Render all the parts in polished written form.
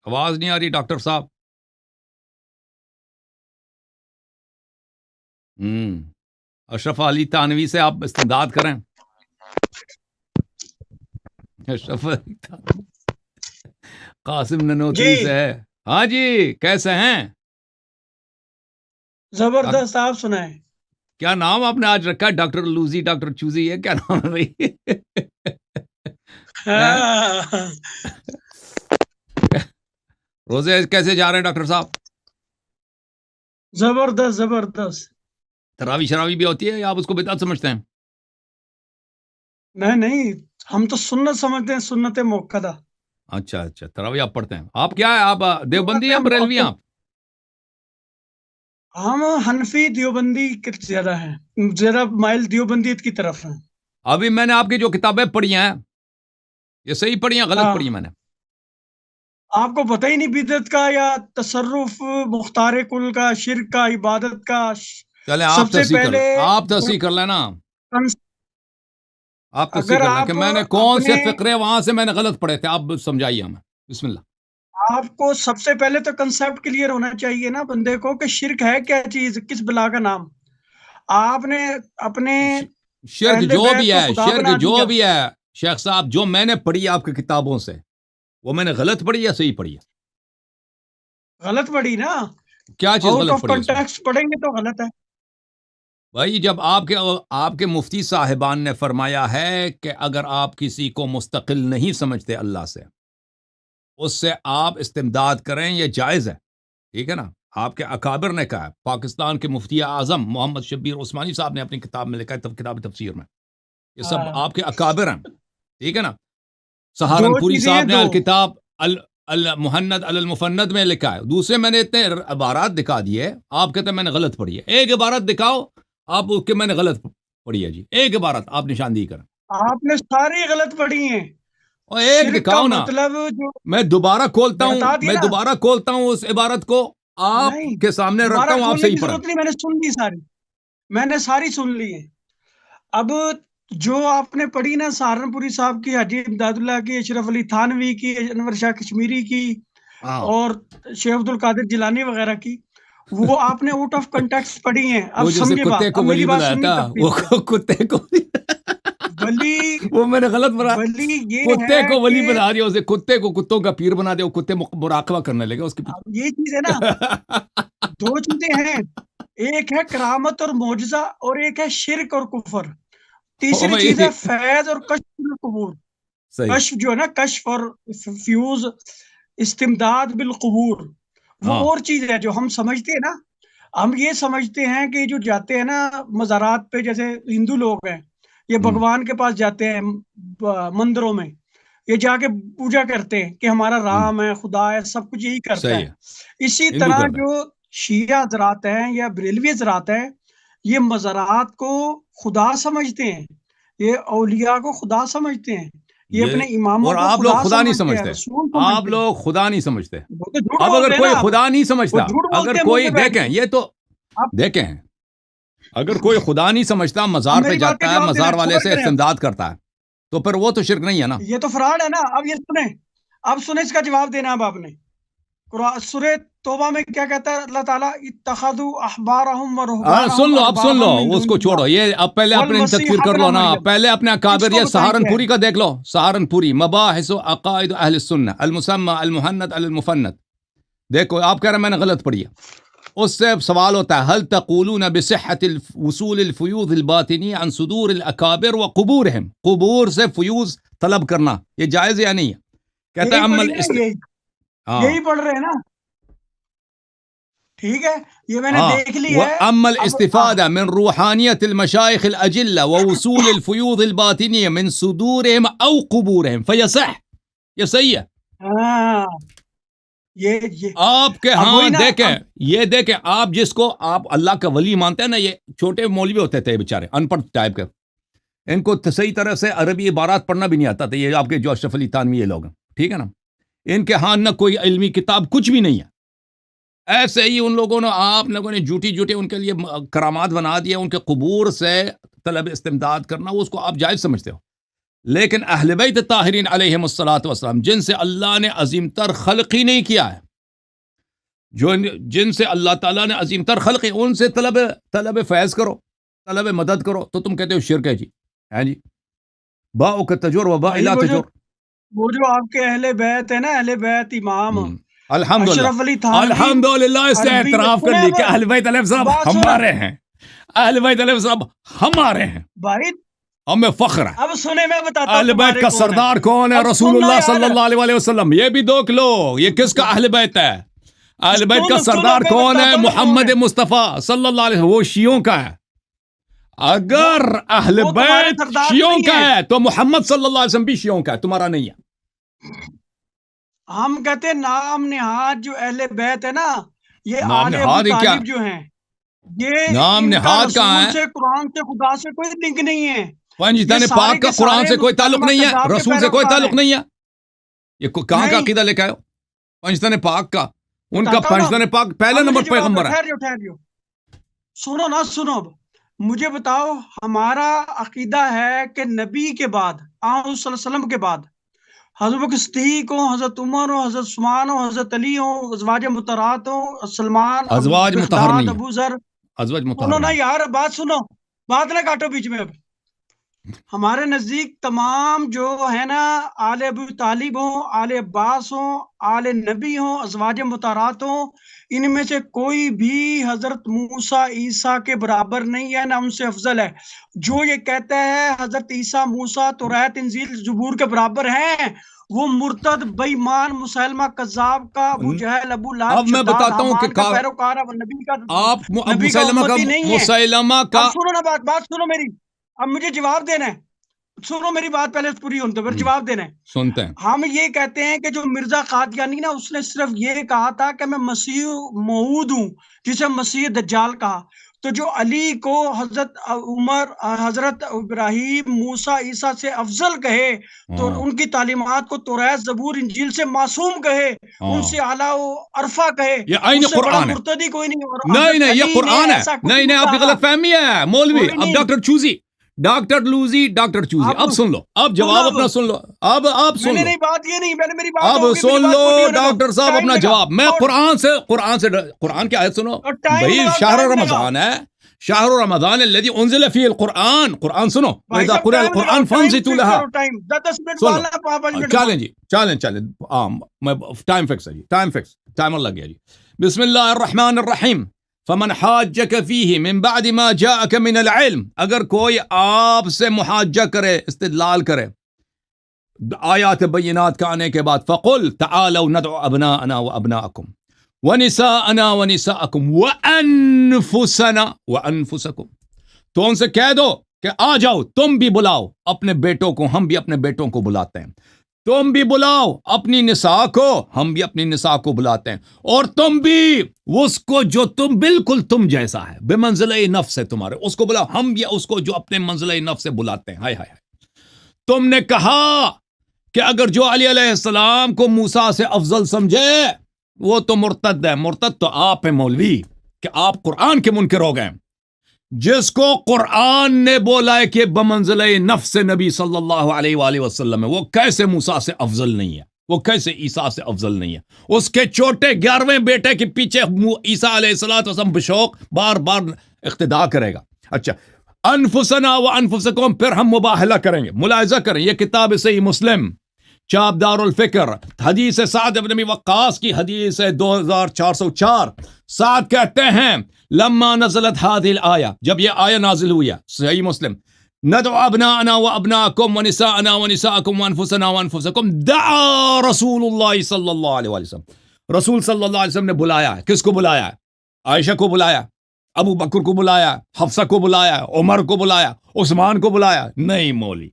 آواز نہیں آ رہی ڈاکٹر صاحب. اشرف علی تھانوی سے آپ استمداد کریں. اشرف علی تھانوی قاسم ننوتوی جی سے ہے. ہاں جی، کیسے ہیں؟ زبردست. آپ سنائیں. کیا نام آپ نے آج رکھا ہے؟ ڈاکٹر لوزی، ڈاکٹر چوزی ہے، کیا نام ہے بھائی؟ ہاں، روزے کیسے جا رہے ہیں ڈاکٹر صاحب؟ زبردست زبردست. تراوی شراوی بھی ہوتی ہے یا آپ اس کو بدعت سمجھتے ہیں؟ نہیں، ہم تو سنت سمجھتے ہیں، سنت موقدہ. اچھا اچھا، تراوی آپ پڑھتے ہیں. آپ کیا ہے، آپ دیوبندی سنت ہیں بریلوی ہیں موقدہ. آپ؟ ہم حنفی دیوبندی کے زیادہ ہیں، زیادہ مائل دیوبندیت کی طرف ہیں. ابھی میں نے آپ کی جو کتابیں پڑھی ہیں یہ صحیح پڑھی ہیں غلط ہاں، پڑھی ہیں میں نے؟ آپ کو پتہ ہی نہیں بدعت کا یا تصرف، مختار کل کا، شرک کا، عبادت کا. چلیں سب آپ سے تصحیح کر پہلے لیں، آپ تصحیح کر لینا. آپ تصحیح اگر کر لیں کہ آپ میں نے کون سے اپنے فقرے وہاں سے میں نے غلط پڑھے تھے. آپ سمجھائیے ہمیں، بسم اللہ. آپ کو سب سے پہلے تو کنسپٹ کلیئر ہونا چاہیے نا بندے کو کہ شرک ہے کیا چیز، کس بلا کا نام. آپ نے اپنے شرک اہل جو بیت بھی کو ہے، خدا شرک بنا جو دیا. بھی ہے شیخ صاحب، جو میں نے پڑھی آپ کی کتابوں سے وہ میں نے غلط پڑھی یا صحیح پڑھی ہے؟ غلط پڑھی نا. کیا چیز آؤٹ غلط آف پڑھی ہے اس میں؟ کنٹیکسٹ پڑھیں گے تو غلط ہے. بھائی جب آپ کے مفتی صاحبان نے فرمایا ہے کہ اگر آپ کسی کو مستقل نہیں سمجھتے اللہ سے، اس سے آپ استمداد کریں، یہ جائز ہے. ٹھیک ہے نا؟ آپ کے اکابر نے کہا ہے. پاکستان کے مفتی اعظم محمد شبیر عثمانی صاحب نے اپنی کتاب میں لکھا ہے، کتاب تفسیر میں. یہ سب ہاں، آپ کے اکابر ہیں. ٹھیک ہے نا؟ دو سہارنپوری چیزیں ہیں، صاحب نے دو. الکتاب المحند المفند میں لکھا ہے. دوسرے میں نے اتنے عبارات دکھا دیے، آپ کہتے ہیں میں نے غلط پڑھی ہے. ایک عبارت دکھاؤ آپ کہ میں نے غلط پڑھی ہے. جی ایک عبارت آپ نشاندہی کریں. آپ نے ساری غلط پڑھی ہیں. اور ایک شرک کا دکھاؤ نا. مطلب جو میں دوبارہ کھولتا ہوں، بتا دیا میں نا. دوبارہ کھولتا ہوں اس عبارت کو، آپ نہیں، کے سامنے رکھتا دوبارہ ہوں، آپ کھولنے صحیح کی پڑھیں. ضرورت نہیں، میں نے سن لی ساری. میں نے ساری سن لی ہے. اب جو آپ نے پڑھی نا سہارنپوری صاحب کی، حاجی امداد اللہ کی، اشرف علی تھانوی کی، انور شاہ کشمیری کی، ہاں، اور شیخ عبد القادر جیلانی وغیرہ کی، وہ آپ نے آؤٹ آف کنٹیکسٹ پڑھی ہیں. اب وہ جیسے سمجھے کتے بات، کو اب ولی میری بات بنایا سننی تھا، تفصیل وہ سے. کتے کو ولی وہ میں نے غلط بنا. ولی یہ کتے ہے کو کہ ولی بنا دیا اسے. کتے کو کتوں کا پیر بنا دیا، وہ کتے مراقبہ کرنے لگے اس کے اب یہ چیز ہے نا، پیچھے. دو چیزیں ہیں. ایک ہے کرامت اور معجزہ، اور ایک ہے شرک اور کفر. او تیسری چیز بھائی، ہے فیض اور کشف القبور. صحیح. کشف جو ہے نا، کشف اور فیوز، استمداد بالقبور، وہ ہاں. اور چیز ہے جو ہم سمجھتے ہیں نا. ہم یہ سمجھتے ہیں کہ جو جاتے ہیں نا مزارات پہ، جیسے ہندو لوگ ہیں، یہ ہوں، بھگوان کے پاس جاتے ہیں مندروں میں، یہ جا کے پوجا کرتے ہیں کہ ہمارا ہوں، رام ہے، خدا ہے، سب کچھ یہی کرتا صحیح ہے. ہے. اسی ہندو طرح کرتے ہیں. جو شیعہ حضرات ہیں یا بریلوی حضرات ہیں، یہ مزارات کو خدا سمجھتے ہیں، یہ اولیاء کو خدا سمجھتے ہیں، یہ یہ اپنے اماموں اور کو آپ لوگ خدا خدا نہیں سمجھتے ہیں، سمجھتے. رسول آپ سمجھتے ہیں. لوگ خدا نہیں سمجھتے. وہ تو جھوٹ اب اگر بولتے ہیں کوئی نا. خدا نہیں وہ سمجھتا، جھوٹ اگر بولتے ہیں منہ کوئی پہ بیٹھ دیکھیں کے. یہ تو اب دیکھیں، اگر کوئی خدا نہیں سمجھتا، اب مزار پہ میری بات کا جاتا ہے، جواب دے مزار رہے ہیں، والے صبر سے کریں. استمداد کرتا ہے، تو پھر وہ تو شرک نہیں ہے نا. یہ تو فراڈ ہے نا. اب یہ سنیں، اب سنیں اس کا جواب دینا. اب آپ نے سورہ توبہ میں کیا کہتا ہے اللہ تعالیٰ؟ اتخذوا احبارهم سن ورهبانهم لو، اب سن اربابا لو، من اس دون کو چھوڑو. اللہ یہ اب پہلے اپنی تکفیر والمسیح کر ابن لو نا. مریم. پہلے اپنے اس اکابر کو یہ بتائیں کیا سہارنپوری ہے. کا دیکھ لو. سہارنپوری مباحث و عقائد اہل السنہ المسمى المحند المفند. دیکھو آپ کہہ رہے ہیں میں نے غلط پڑھی ہے. اس سے سوال ہوتا ہے حل تقولون بصحة وصول الفیوض الباطنی عن صدور الاکابر وقبورهم. قبور سے فیوض طلب کرنا یہ جائز یا نہیں ہے؟ کہتا ہے یہی عمل پڑھی نا، ہاں یہی پڑھ رہے ہیں نا. ٹھیک ہے، یہ میں نے ہاں. دیکھ لی ہے. وأما اب الاستفادة من روحانية المشايخ الأجلة ووصول الفيوض الباطنية من صدورهم أو قبورهم فيصح. یہ صحیح ہے. ہاں، یہ آپ کے اب وہی ہاں نا. دیکھیں، اب یہ دیکھیں، آپ جس کو آپ اللہ کا ولی مانتے ہیں نا، یہ چھوٹے مولوی ہوتے تھے بیچارے، ان پڑھ ٹائپ کے. ان کو صحیح طرح سے عربی عبارات پڑھنا بھی نہیں آتا تھا. یہ آپ کے جو اشرف علی تھانوی یہ لوگ ہیں، ٹھیک ہے نا، ان کے ہاں نہ کوئی علمی کتاب کچھ بھی نہیں ہے. ایسے ہی ان لوگوں نے، آپ لوگوں نے جھوٹی جھوٹی ان کے لیے کرامات بنا دیا. ان کے قبور سے طلب استمداد کرنا، اس کو آپ جائز سمجھتے ہو. لیکن اہل بیت طاہرین علیہم الصلاۃ والسلام جن سے اللہ نے عظیم تر خلق ہی نہیں کیا ہے، جن سے اللہ تعالیٰ نے عظیم تر خلق، ان سے طلب فیض کرو، طلب مدد کرو، تو تم کہتے ہو شرک ہے جی، ہیں جی، باؤ کا تجور و با لا تجور۔ وہ جو آپ کے اہل بیت ہے نا، اہل بیت امام الحمدللہ، اشرف علی تھانوی، الحمدللہ اس سے اعتراف کر لی کہ اہل بیت علیہ السلام ہمارے ہیں، اہل بیت علیہ السلام ہمارے ہیں، بھائی ہمیں فخر ہے۔ اب سنیں میں بتاتا ہوں اہل بیت کا سردار کون ہے؟ رسول اللہ صلی اللہ علیہ وسلم۔ یہ بھی دیکھ لو یہ کس کا اہل بیت ہے۔ اہل بیت کا سردار کون ہے؟ محمد مصطفیٰ صلی اللہ علیہ وسلم، وہ شیعوں کا ہے۔ اگر اہل بیت شیعوں کا ہے تو محمد صلی اللہ علیہ وسلم بھی شیعوں کا ہے، تمہارا نہیں ہے۔ ہم کہتے ہیں نام نہاد جو اہل بیت ہے نا، یہ نام آل نہاد ابو کیا؟ طالب جو ہیں، یہ نام ان کا نہاد کہاں ہے؟ رسول سے، قرآن سے، خدا سے کوئی لنک نہیں ہے۔ پنجتن پاک کا قرآن سے کوئی تعلق نہیں ہے، رسول سے کوئی تعلق نہیں ہے۔ یہ کہاں کا عقیدہ لے کے آئے ہو؟ پنجتن پاک کا، ان کا پنجتن پاک پہلے نمبر پیغمبر ہے۔ سنو نا، سنو، مجھے بتاؤ، ہمارا عقیدہ ہے کہ نبی کے بعد، آن صلی اللہ علیہ وسلم کے بعد، حضرت بکر صدیق ہوں، حضرت عمر ہوں، حضرت عثمان ہوں، حضرت علی ہوں، ازواج مطہرات ہوں، سلمان، ازواج مطہر نہیں ہے، ابو ذر، ازواج سنو مطہر نا نہیں۔ یار، بات سنو، بات نہ کاٹو بیچ میں۔ اب ہمارے نزدیک تمام جو ہے نا، آل ابو طالب ہوں، آل عباس ہوں، آل نبی ہوں، ازواج مطہرات ہوں، ان میں سے کوئی بھی حضرت موسیٰ عیسیٰ کے برابر نہیں ہے، نہ ان سے افضل ہے۔ جو یہ کہتا ہے حضرت عیسیٰ، موسیٰ، توریت، انجیل، زبور کے برابر ہیں، وہ مرتد، بے ایمان، مسلمہ، کذاب کا، ابو جہل، ابو لہب، اب میں بتاتا ہوں کہ حامان کا پیروکار ہے، وہ نبی کا مسلمہ کا، امتی نہیں ہے۔ مسلمہ کا، اب سنو نا، بات سنو میری، اب مجھے جواب دینا ہے، سنو میری بات پہلے پوری ہونے دو، پھر جواب دینا ہے۔ سنتے ہیں۔ ہم یہ کہتے ہیں کہ جو مرزا قادیانی نا، اس نے صرف یہ کہا تھا کہ میں مسیح موعود ہوں، جسے مسیح دجال کہا۔ تو جو علی کو حضرت عمر، حضرت ابراہیم، موسیٰ، عیسیٰ سے افضل کہے، تو ان کی تعلیمات کو توریت، زبور، انجیل سے معصوم کہے، ان سے اعلیٰ و عرفہ کہے، یہ عین اس سے بڑا قرآن ہے۔ مرتدی کوئی نہیں۔ نہیں، یہ قرآن ہے۔ نہیں، آپ کی غلط فہمی ہے مولوی۔ اب ڈاکٹر چوزی، ڈاکٹر اب سن لو، اب جواب اپنا سن لو، اب آپ سن لو، بات یہ نہیں، میں نے میری بات اب سن لو ڈاکٹر صاحب اپنا جواب۔ میں قرآن کی آیت سنو بھائی، شہر رمضان ہے، شہر رمضان الذی انزل فیہ القرآن، قرآن سنو، وَإِذَا قُرِئَ الْقُرْآنُ فَانصِتُوا لَهَا۔ چالیں میں ٹائم فکس ہے جی، ٹائمر لگ گیا جی۔ بسم اللہ الرحمن الرحیم۔ فمن حاجک فیہ من بعد ما جاءک من العلم، اگر کوئی آپ سے محاجہ کرے، استدلال کرے آیات بینات کا آنے کے بعد، فقل تعالوا ندعو ابناءنا وابناءکم ونساءنا ونساءکم وانفسنا وانفسکم، تو ان سے کہہ دو کہ آ جاؤ، تم بھی بلاؤ اپنے بیٹوں کو، ہم بھی اپنے بیٹوں کو بلاتے ہیں، تم بھی بلاؤ اپنی نساء کو، ہم بھی اپنی نساء کو بلاتے ہیں، اور تم بھی اس کو جو تم بالکل تم جیسا ہے، بے منزلہ نفس ہے تمہارے، اس کو بلاؤ، ہم بھی اس کو جو اپنے منزلہ نفس سے بلاتے ہیں۔ ہائے ہائے، تم نے کہا کہ اگر جو علی علیہ السلام کو موسیٰ سے افضل سمجھے وہ تو مرتد ہے۔ مرتد تو آپ ہیں مولوی، کہ آپ قرآن کے منکر ہو گئے۔ جس کو قرآن نے بولا ہے کہ بمنزلہ نفس نبی صلی اللہ علیہ وآلہ وسلم ہے، وہ کیسے موسیٰ سے افضل نہیں ہے، وہ کیسے عیسیٰ سے افضل نہیں ہے؟ اس کے چھوٹے 11ویں بیٹے کے پیچھے عیسیٰ علیہ السلام بشوق بار بار اقتداء کرے گا۔ اچھا، انفسنا و انفسکم، پھر ہم مباہلہ کریں گے، ملاحظہ کریں، یہ کتاب صحیح مسلم، چاپ دار الفکر، حدیث سعد بن ابی وقاص کی حدیث ہے 2404۔ سعد کہتے ہیں لما نزلت هذه الآیہ، جب یہ آیہ نازل ہوئی ہے، صحیح مسلم، ندعو ابناءنا وابناءکم ونساءنا ونساءکم وانفسنا وانفسکم، دعا رسول اللہ صلی اللہ علیہ وسلم، رسول صلی اللہ علیہ وسلم نے بلایا ہے۔ کس کو بلایا ہے؟ عائشہ کو بلایا، ابو بکر کو بلایا، حفصہ کو بلایا، عمر کو بلایا، عثمان کو بلایا؟ نہیں مولی،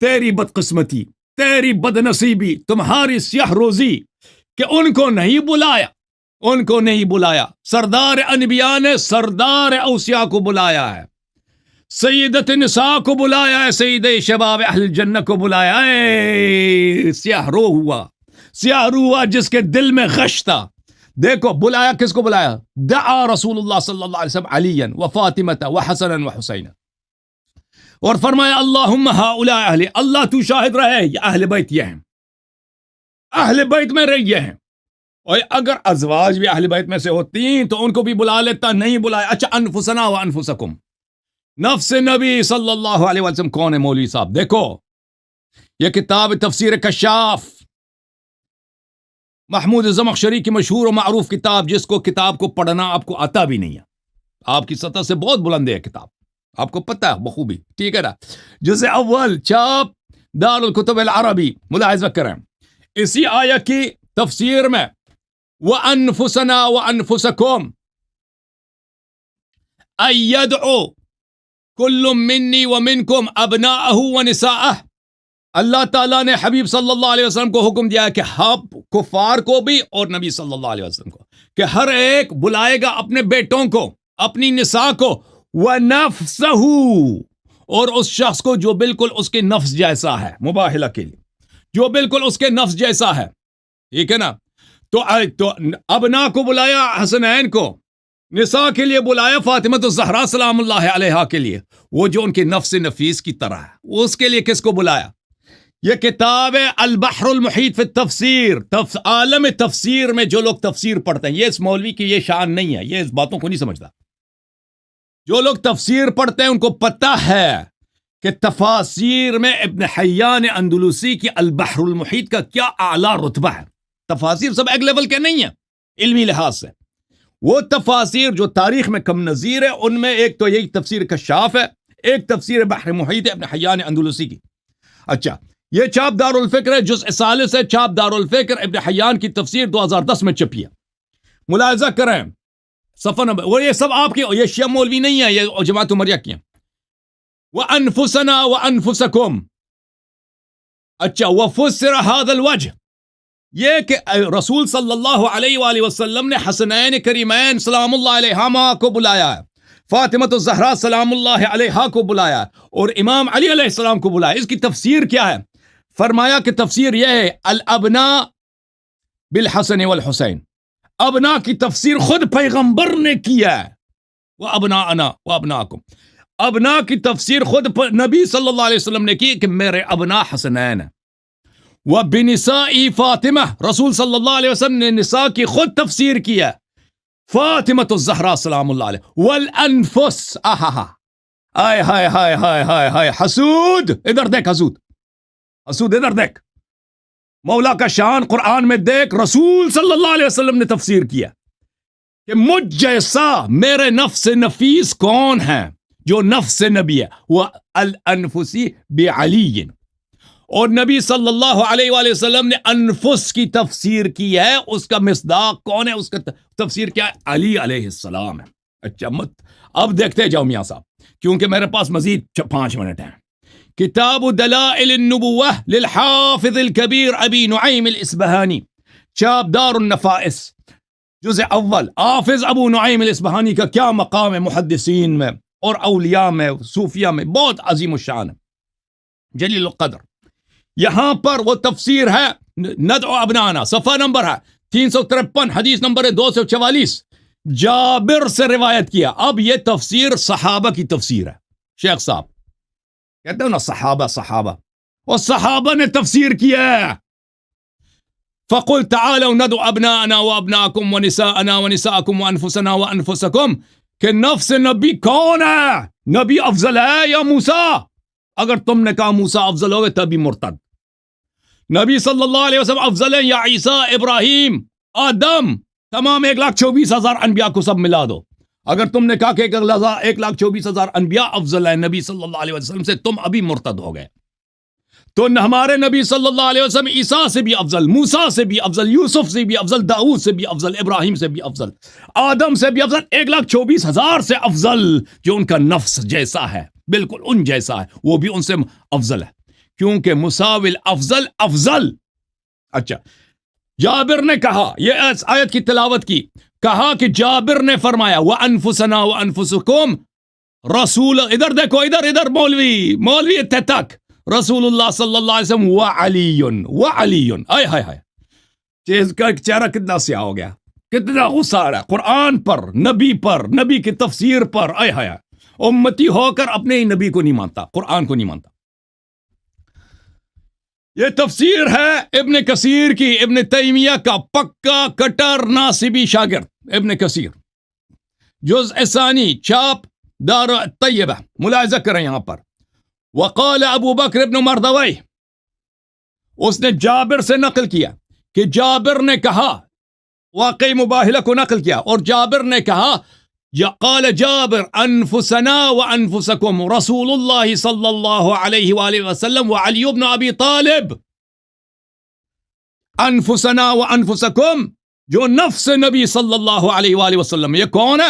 تیری بدقسمتی، تیری بدنصیبی، تمہاری سیاہ روزی کہ ان کو نہیں بلایا، ان کو نہیں بلایا۔ سردار انبیاء نے سردار اوصیاء کو بلایا ہے، سیدت نساء کو بلایا ہے، سید شباب اہل جنہ کو بلایا ہے۔ سیاہ رو ہوا جس کے دل میں غش تھا۔ دیکھو بلایا، کس کو بلایا؟ دعا رسول اللہ صلی اللہ علیہ وسلم علیا و فاطمہ و حسنا و حسین اور فرمایا اللہم ہؤلاء اہل، اللہ تو شاہد رہے یہ اہل بیت یہ ہیں، اہل بیت میں رہ یہ ہیں. اور اگر ازواج بھی اہل بیت میں سے ہوتی تو ان کو بھی بلا لیتا، نہیں بلایا. اچھا انفسنا و انفسکم، نفس نبی صلی اللہ علیہ وسلم کون ہے مولوی صاحب؟ دیکھو یہ کتاب تفسیر کشاف، محمود زمخشری کی مشہور و معروف کتاب، جس کو کتاب کو پڑھنا آپ کو آتا بھی نہیں ہے، آپ کی سطح سے بہت بلند ہے کتاب، آپ کو پتہ ہے بخوبی، ٹھیک ہے نا. جزء اول، چھاپ دار الکتب العربی. ملاحظہ کریں اسی آیہ کی تفسیر میں وَأَنفُسَنَا وَأَنفُسَكُمْ أَن يَدْعُ كُلٌّ مِّنِّي وَمِنكُمْ أَبْنَاءَهُ وَنِسَاءَهُ. اللہ تعالیٰ نے حبیب صلی اللہ علیہ وسلم کو حکم دیا ہے کہ ہم کفار کو بھی اور نبی صلی اللہ علیہ وسلم کو کہ ہر ایک بلائے گا اپنے بیٹوں کو، اپنی نساء کو، وَنَفْسَهُ، اور اس شخص کو جو بالکل اس کے نفس جیسا ہے، مباہلہ کے لیے جو بالکل اس کے نفس جیسا ہے، ٹھیک ہے نا. تو ابنا کو بلایا حسنین کو، نساء کے لیے بلایا فاطمہ الزہرا سلام اللہ علیہا کے لیے، وہ جو ان کے نفس نفیس کی طرح ہے، اس کے لیے کس کو بلایا؟ یہ کتاب ہے البحر المحیط فی التفسیر، عالم تفسیر میں جو لوگ تفسیر پڑھتے ہیں، یہ اس مولوی کی یہ شان نہیں ہے، یہ اس باتوں کو نہیں سمجھتا. جو لوگ تفسیر پڑھتے ہیں ان کو پتہ ہے کہ تفاسیر میں ابن حیان اندلسی کی البحر المحیط کا کیا اعلیٰ رتبہ ہے. تفاسیر سب ایک لیول کے نہیں ہیں علمی لحاظ سے، وہ تفاسیر جو تاریخ میں کم نظیر ہے، ان میں ایک تو یہی تفسیر کشاف ہے، ایک تفسیر بحر محیط ہے ابن حیان اندلسی کی. اچھا یہ چاپ دار الفکر ہے، جزء ثالث ہے، چاپ دار الفکر، ابن حیان کی تفسیر 2010 میں چھپی ہے. ملاحظہ کریں صفحہ نمبر، وہ یہ سب آپ کی، یہ شیعہ مولوی نہیں ہے، یہ جماعت عمریہ کی ہیں. وَأَنفُسَنَا وَأَنفُسَكُمْ. اچھا وَفُسِّرَ هَذَا الْوَجْهِ، یہ کہ رسول صلی اللہ علیہ وآلہ وسلم نے حسنین کریمین سلام اللہ علیہما کو بلایا ہے، فاطمہ الزہرا سلام اللہ علیہا کو بلایا ہے، اور امام علی علیہ السلام کو بلایا. اس کی تفسیر کیا ہے؟ فرمایا کہ تفسیر یہ ہے الابناء بالحسن والحسین. ابنا کی تفسیر خود پیغمبر نے کیا ہے، وَأَبْنَاءَنَا وَأَبْنَاءَكُمْ. ابنا کی تفسیر خود نبی صلی اللہ علیہ وسلم نے کی کہ میرے ابنا حسنین ہیں. وَبِنِسَاءِ فاطمہ، رسول صلی اللہ علیہ وسلم نے نساء کی خود تفسیر کی ہے، فاطمہ الزہرا سلام اللہ علیہ. والانفس، آئے ہائے ہائے ہائے ہائے ہائے، حسود ادھر دیکھ، حسود ادھر دیکھ، مولا کا شان قرآن میں دیکھ، رسول صلی اللہ علیہ وسلم نے تفسیر کیا کہ مجھ جیسا میرے نفس نفیس کون ہے، جو نفس نبی ہے، وہ الانفسی بعلی. اور نبی صلی اللہ علیہ وآلہ وسلم نے انفس کی تفسیر کی ہے، اس کا مصداق کون ہے، اس کا تفسیر کیا ہے؟ علی علیہ السلام ہے. اچھا اب دیکھتے جاؤ میاں صاحب، کیونکہ میرے پاس مزید 5 منٹ ہیں. کتاب دلائل النبوہ للحافظ الکبیر ابی نعیم الاصبہانی، چاپ دار النفائس، جزء اول. حافظ ابو نعیم الاصبہانی کا کیا مقام ہے محدثین میں اور اولیاء میں، صوفیہ میں، بہت عظیم الشان ہے، جلیل القدر. یہاں پر وہ تفسیر ہے ندعو ابنانا، صفحہ نمبر ہے 353، حدیث نمبر ہے 244، جابر سے روایت کیا. اب یہ تفسیر صحابہ کی تفسیر ہے. شیخ صاحب کہتے ہو نا صحابہ، اور صحابہ نے تفسیر کیا ہے. فَقُلْ تَعَالَوْا نَدْعُ أَبْنَاءَنَا وَأَبْنَاءَكُمْ وَنِسَاءَنَا وَنِسَاءَكُمْ وَأَنفُسَنَا وَأَنفُسَكُمْ، کہ نفس نبی کون ہے؟ نبی افضل ہے یا موسیٰ؟ اگر تم نے کہا موسیٰ افضل ہوگے تبھی مرتد. نبی صلی اللہ علیہ وسلم افضل ہے یا عیسیٰ، ابراہیم، آدم، تمام 1,24,000 انبیاء کو سب ملا دو. اگر تم نے کہا کہ 1,24,000 انبیاء افضل ہے نبی صلی اللہ علیہ وسلم سے، تم ابھی مرتد ہو گئے. تو ہمارے نبی صلی اللہ علیہ وسلم عیسیٰ سے بھی افضل، موسیٰ سے بھی افضل، یوسف سے بھی افضل، داؤد سے بھی افضل، ابراہیم سے بھی افضل، آدم سے بھی افضل، 1,24,000 سے افضل، جو ان کا نفس جیسا ہے، بالکل ان جیسا ہے، وہ بھی ان سے افضل ہے، کیونکہ مساوی افضل افضل. اچھا جابر نے کہا، یہ آیت کی تلاوت کی، کہا کہ جابر نے فرمایا وَأَنفُسَنَا وَأَنفُسُكُمْ رسول، ادھر دیکھو، ادھر مولوی تک رسول اللہ صلی اللہ علیہ وسلم وعلی، آئے ہائے ہائے، چیز کا چہرہ کتنا سیاہ ہو گیا، کتنا غصہ آ رہا ہے قرآن پر، نبی کی تفسیر پر، آئے ہائے. امتی ہو کر اپنے ہی نبی کو نہیں مانتا، قرآن کو نہیں مانتا۔ یہ تفسیر ہے ابن کثیر کی، ابن تیمیہ کا پکا کٹر ناصبی شاگرد ابن کثیر، جزء ثانی، چھاپ دار طیبہ، ملاحظہ کریں یہاں پر۔ وقال ابو بکر ابن مردوی، اس نے جابر سے نقل کیا کہ جابر نے کہا، واقعی مباہلہ کو نقل کیا، اور جابر نے کہا قال جابر انفسنا وانفسکم رسول اللہ صلی اللہ علیہ وآلہ وسلم وعلی بن ابی طالب، انفسنا وانفسکم، جو نفس نبی صلی اللہ علیہ وآلہ وسلم، یہ کون ہے؟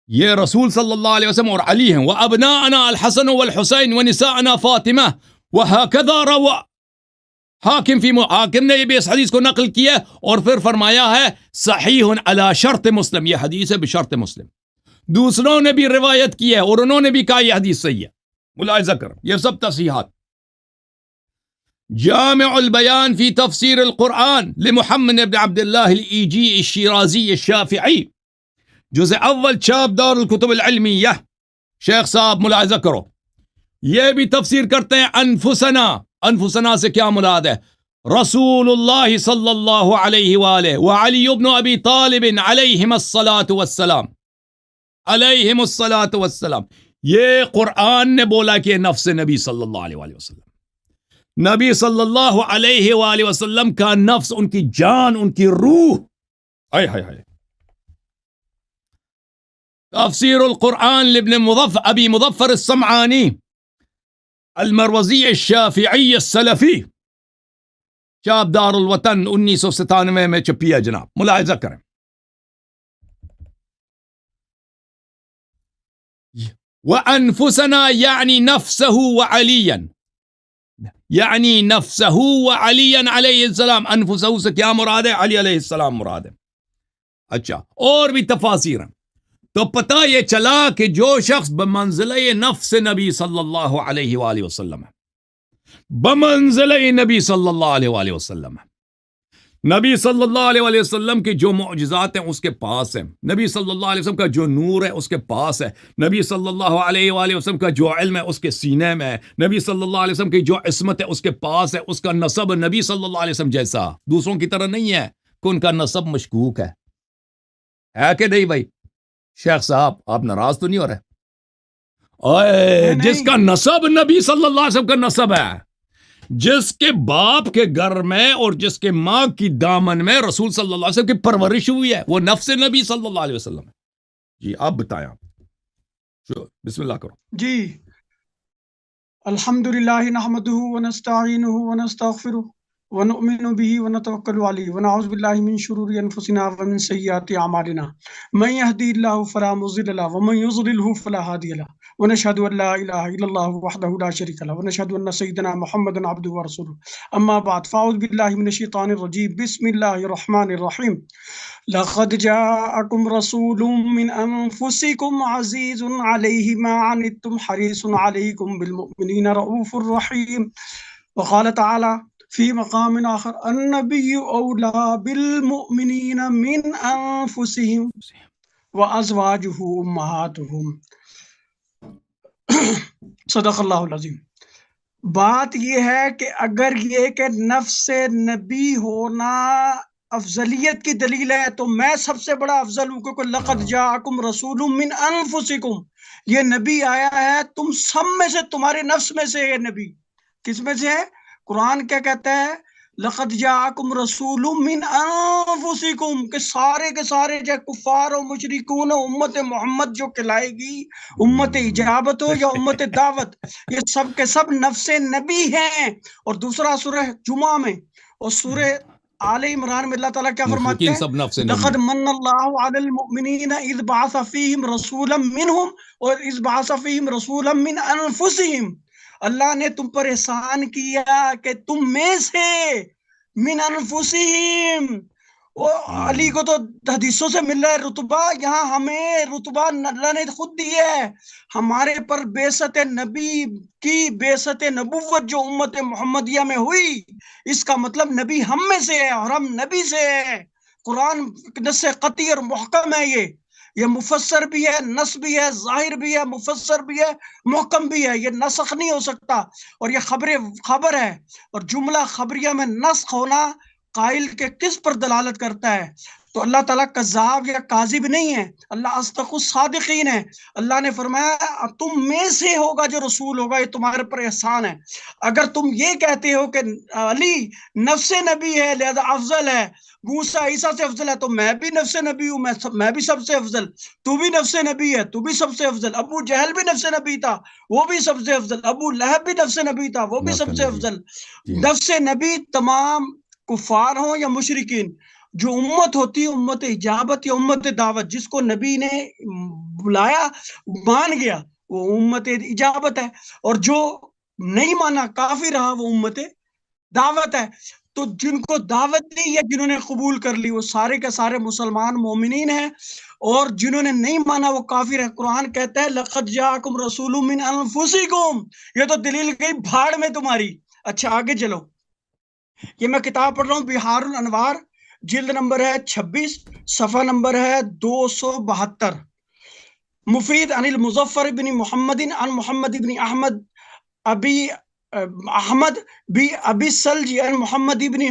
یہ رسول صلی اللہ علیہ وسلم اور علی ہیں۔ وابناءنا الحسن والحسین ونساءنا فاطمہ، وہکذا روى حاکم نے یہ بھی اس حدیث کو نقل کیا اور پھر فرمایا ہے صحیح علی شرط مسلم، یہ حدیث ہے بشرط مسلم۔ دوسروں نے بھی روایت کی ہے اور انہوں نے بھی کہا یہ حدیث صحیح ہے، ملاحظہ کرو یہ سب تصحیحات۔ جامع البیان فی تفسیر القرآن لمحمد بن عبد اللہ الایجی الشیرازی الشافعی، جزء اول، چھاپ دار الکتب العلمیہ، شیخ صاحب ملاحظہ کرو، یہ بھی تفسیر کرتے ہیں انفسنا۔ انفسنا سے کیا مراد ہے؟ رسول اللہ صلی اللہ علیہ وآلہ وعلی بن ابی طالب علیہم الصلاۃ والسلام، علیہم الصلاۃ والسلام، یہ قرآن نے بولا کہ نفس نبی صلی اللہ علیہ وآلہ وسلم، نبی صلی اللہ علیہ وآلہ وسلم کا نفس، ان کی جان، ان کی روح۔ ہائے ہائے ہائے۔ تفسیر القرآن لابن ابی مظفر السمعانی المروزی الشافعی السلفی، چاپ دار الوطن 1997 میں چھپی ہے جناب، ملاحظہ کریں۔ وَأَنفُسَنَا یعنی نفسہ وعلیاً، یعنی نفسہ وعلیاً علیہ السلام، انفسہ سے کیا مراد ہے؟ علی علیہ السلام مراد ہے۔ اچھا، اور بھی تفاسیر ہیں، تو پتہ یہ چلا کہ جو شخص بمنزلہ نفس نبی صلی اللہ علیہ وآلہ وسلم ہے، بمنزلہ نبی صلی اللہ علیہ وآلہ وسلم ہے، نبی صلی اللہ علیہ وآلہ وسلم کے جو معجزات ہیں اس کے پاس ہیں، نبی صلی اللہ علیہ وسلم کا جو نور ہے اس کے پاس ہے، نبی صلی اللہ علیہ وآلہ وسلم کا جو علم ہے اس کے سینے میں ہے، نبی صلی اللہ علیہ وسلم کی جو عصمت ہے اس کے پاس ہے، اس کا نسب نبی صلی اللہ علیہ وسلم جیسا دوسروں کی طرح نہیں ہے کہ ان کا نسب مشکوک ہے کہ نہیں بھائی؟ شیخ صاحب آپ ناراض تو نہیں ہو رہے؟ جس کا نسب نبی صلی اللہ علیہ وسلم کا نسب ہے، جس کے باپ کے گھر میں اور جس کے ماں کی دامن میں رسول صلی اللہ علیہ وسلم کی پرورش ہوئی ہے، وہ نفس نبی صلی اللہ علیہ وسلم ہے۔ جی آپ بتائیں، آپ بسم اللہ کرو۔ جی، الحمدللہ نحمدہ ونستعینہ ونستغفرہ ونؤمن به ونتوکل علیہ ونعوذ باللہ من شرور انفسنا ومن سیئات اعمالنا، من یهدی اللہ فلا مضل له ومن یضلل فلا ہادی له، ونشهد ان لا الہ الا اللہ وحدہ لا شریک له، ونشهد ان سیدنا محمدا عبدہ ورسولہ، اما بعد فاعوذ باللہ من الشیطان الرجیم، بسم اللہ الرحمن الرحیم۔ لقد جاءكم رسول من أنفسكم عزيز عليه ما عنتم حريص عليكم بالمؤمنين رؤوف رحيم۔ وقال تعالى في مقام آخر النبي أولى بالمؤمنين من أنفسهم وأزواجه أمهاتهم، صدق اللہ العظیم۔ بات یہ ہے کہ اگر یہ کہ نفس نبی ہونا افضلیت کی دلیل ہے تو میں سب سے بڑا افضل ہوں، کیونکہ لقد جاءکم رسول من انفسکم، یہ نبی آیا ہے تم سب میں سے، تمہارے نفس میں سے۔ یہ نبی کس میں سے ہے؟ قرآن کیا کہتا ہے؟ لقد جاءکم رسول من انفسکم، کہ سارے کے سارے چاہے کفار و مشرکون امت محمد جو کہلائے گی، امت اجابت ہو یا امت دعوت، یہ سب کے سب نفس نبی ہیں۔ اور دوسرا سورہ جمعہ میں اور سورہ آل عمران میں اللہ تعالیٰ کیا فرماتے ہیں؟ لقد من اللہ علی المؤمنین اذ بعث فیہم رسولا منہم اور اذ بعث فیہم رسولا من انفسہم، اللہ نے تم پر احسان کیا کہ تم میں سے من انفسہم، علی کو تو حدیثوں سے مل رہا ہے رتبہ، یہاں ہمیں رتبہ اللہ نے خود دیا ہے، ہمارے پر بعثت نبی کی، بعثت نبوت جو امت محمدیہ میں ہوئی، اس کا مطلب نبی ہم میں سے ہے اور ہم نبی سے ہے۔ قرآن نص قطعی اور محکم ہے یہ، یہ مفسر بھی ہے، نص بھی ہے، ظاہر بھی ہے، مفسر بھی ہے، محکم بھی ہے، یہ نسخ نہیں ہو سکتا، اور یہ خبر ہے، اور جملہ خبریہ میں نسخ ہونا قائل کے کس پر دلالت کرتا ہے؟ تو اللہ تعالیٰ کذاب یا کاذب نہیں ہے، اللہ اصدق الصادقین ہے۔ اللہ نے فرمایا تم میں سے ہوگا جو رسول ہوگا، یہ تمہارے پر احسان ہے۔ اگر تم یہ کہتے ہو کہ علی نفس نبی ہے لہذا افضل ہے، موسیٰ عیسیٰ سے افضل ہے، تو میں بھی نفس نبی ہوں، میں بھی سب سے افضل، تو بھی نفس نبی ہے، تو بھی سب سے افضل، ابو جہل بھی نفس نبی تھا، وہ بھی سب سے افضل، ابو لہب بھی نفس نبی تھا، وہ بھی سب سے افضل۔ نفس نبی تمام کفار ہوں یا مشرکین، جو امت ہوتی ہے امت اجابت یا امت دعوت، جس کو نبی نے بلایا مان گیا وہ امت اجابت ہے، اور جو نہیں مانا کافر رہا وہ امت دعوت ہے۔ تو جن کو دعوت دی یا جنہوں نے قبول کر لی وہ سارے کے سارے مسلمان مومنین ہیں، اور جنہوں نے نہیں مانا وہ کافر ہے۔ قرآن کہتا ہے لقد جاءکم رسول من انفسکم، یہ تو دلیل گئی بھاڑ میں تمہاری۔ اچھا آگے چلو، یہ میں کتاب پڑھ رہا ہوں بحار الانوار، جلد نمبر ہے 26، صفحہ نمبر ہے 272۔ مفید عن المظفر بن محمد عن محمد بن احمد احمد ابی السلجی عن محمد بن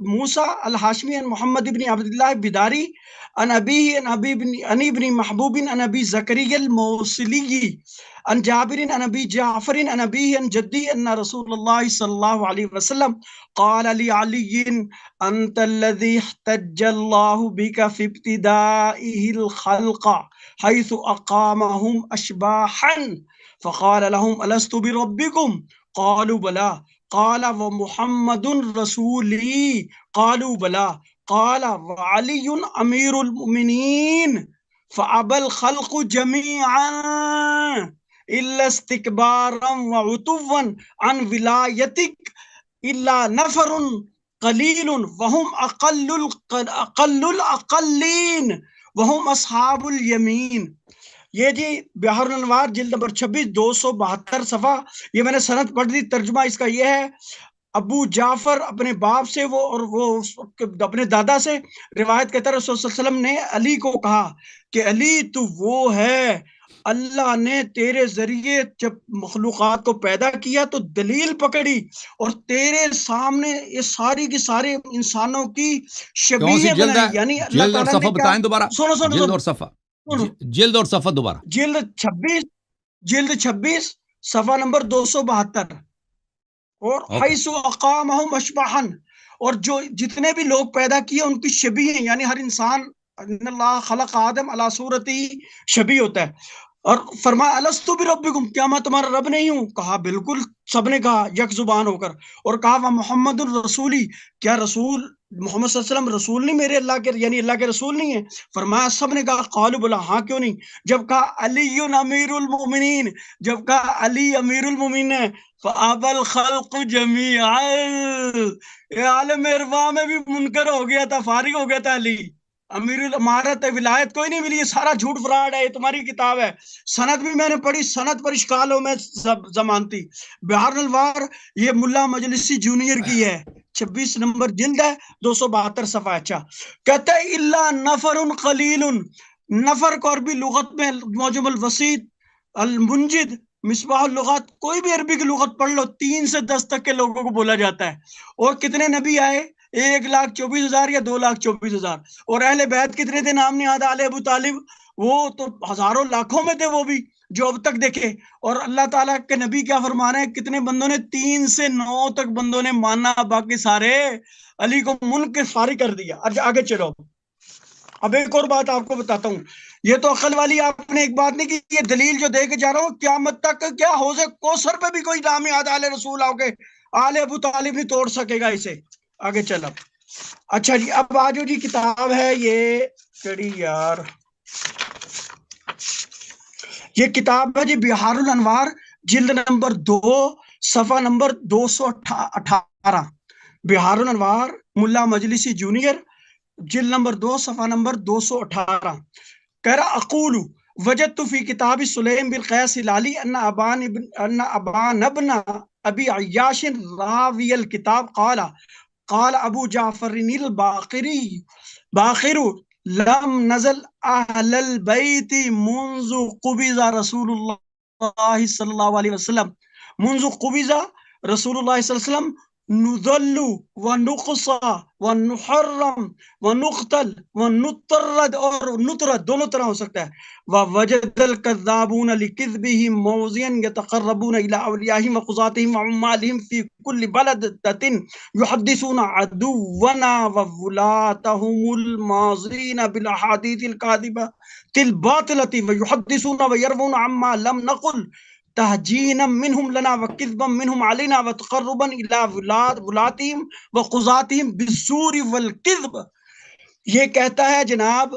موسیٰ الحاشمی عن محمد بن عبداللہ بداری عن ابی بن محبوب عن ابی زکریا الموصلی عن جابر عن ابی جعفر عن ابی عن جدی ان رسول اللہ صلی اللہ علیہ وسلم قال لعلی انت الذي احتج اللہ بک فی ابتدائه الخلق حيث اقامهم اشباحا فقال لهم الست بربکم قالوا بلى قال ومحمد رسولي قالوا بلى قال وعلي امير المؤمنين فابى الخلق جميعا الا استكبارا وعتوا عن ولايتك الا نفر قليل وهم اقل الاقلين وهم اصحاب اليمين۔ یہ جی بحار الانوار جلد نمبر 26 272 صفحہ، یہ میں نے سند پڑھ دی۔ ترجمہ اس کا یہ ہے، ابو جعفر اپنے باپ سے وہ اپنے دادا سے روایت کہتا ہے رسول صلی اللہ علیہ وسلم نے علی کو کہا کہ علی تو وہ ہے، اللہ نے تیرے ذریعے جب مخلوقات کو پیدا کیا تو دلیل پکڑی اور تیرے سامنے یہ ساری کی سارے انسانوں کی شبیہ بنائی، یعنی اللہ تعالیٰ نے کیا، جلد اور صفحہ جلد اور صفحہ دوبارہ، جلد 26 صفحہ نمبر 272، اور حیث اقامہم اشباحا، اور جو جتنے بھی لوگ پیدا کیے ان کی شبیہ ہیں، یعنی ہر انسان ان اللہ خلق آدم علی صورتی شبیہ ہوتا ہے۔ اور فرمایا الستو بربکم، کیا میں تمہارا رب نہیں ہوں؟ کہا بالکل، سب نے کہا یک زبان ہو کر، اور کہا وہ محمد الرسولی، کیا رسول محمد صلی اللہ علیہ وسلم رسول نہیں میرے اللہ کے، یعنی اللہ کے رسول نہیں ہیں؟ فرمایا سب نے کہا قالوا بلا، ہاں کیوں نہیں۔ جب کہا علی امیر المؤمنین، جب کہا علی امیر المؤمنین ہے، فَأَبَى الْخَلْقُ جَمِيعًا، یہ عالم ارواح میں بھی منکر ہو گیا تھا، فارغ ہو گیا تھا علی، امیر الامارت ولایت کوئی نہیں ملی، یہ سارا جھوٹ فراڈ ہے، یہ تمہاری کتاب ہے۔ سند بھی میں نے پڑھی، سند پر اشکال ہو میں زمانتی۔ بحار الانوار یہ ملا مجلسی جونیئر کی ہے، 26 نمبر جلد ہے، 272 صفحہ۔ اچھا کہتا ہے الا نفر قلیل، نفر کو عربی لغت میں معجم الوسیط المنجد مصباح اللغات، کوئی بھی عربی کی لغت پڑھ لو 3 سے 10 تک کے لوگوں کو بولا جاتا ہے۔ اور کتنے نبی آئے؟ 1,24,000 یا 2,24,000۔ اور اہل بیت کتنے تھے نام نہاد؟ آل ابو طالب، وہ تو ہزاروں لاکھوں میں تھے وہ بھی جو اب تک دیکھے۔ اور اللہ تعالیٰ کے نبی کیا فرما رہے ہیں؟ کتنے بندوں نے 3 سے 9 تک بندوں نے مانا، باقی سارے علی کو منکر فارغ کر دیا۔ آگے چلو، اب ایک اور بات آپ کو بتاتا ہوں، یہ تو عقل والی آپ نے ایک بات نہیں کی، یہ دلیل جو دے کے جا رہا ہوں قیامت تک کیا حوض کوثر پہ بھی کوئی نام یاد آل رسول آؤ کے آل ابو طالب نہیں توڑ سکے گا اسے۔ آگے چلو، اچھا جی اب آجو جی، کتاب ہے یہ کڑی یار، یہ کتاب ہے جی بحار الانوار جلد نمبر 2 صفحہ نمبر 218، بحار الانوار ملا مجلسی جونیئر جلد نمبر 2 صفحہ نمبر 218۔ کہہ رہا اقول وجدت فی کتاب سلیم بن قیس ہلالی ان ابان ابن ابی عیاش راوی الکتاب قال ابو جعفر الباقری باقر لم نزل اہل البیت منذ قبض رسول اللہ صلی اللہ علیہ وسلم، منذ قبض رسول اللہ صلی اللہ علیہ وسلم نذل ونقصى ونحرم ونقتل ونطرد، اور نطرد دونوں طرح ہو سکتا ہے، ووجد الكذابون لكذبهم موضعا يتقربون الى اوليائهم وقضاتهم وعمالهم في كل بلدة يحدثون عدونا وولاتهم الماضين بالاحاديث الكاذبة الباطلة ويحدثون ويروون عما لم نقل تہجینا منہم لنا وکذبا منہم علینا وتقربا الی ولاتہم وقضاتہم بالزور والکذب۔ یہ کہتا ہے جناب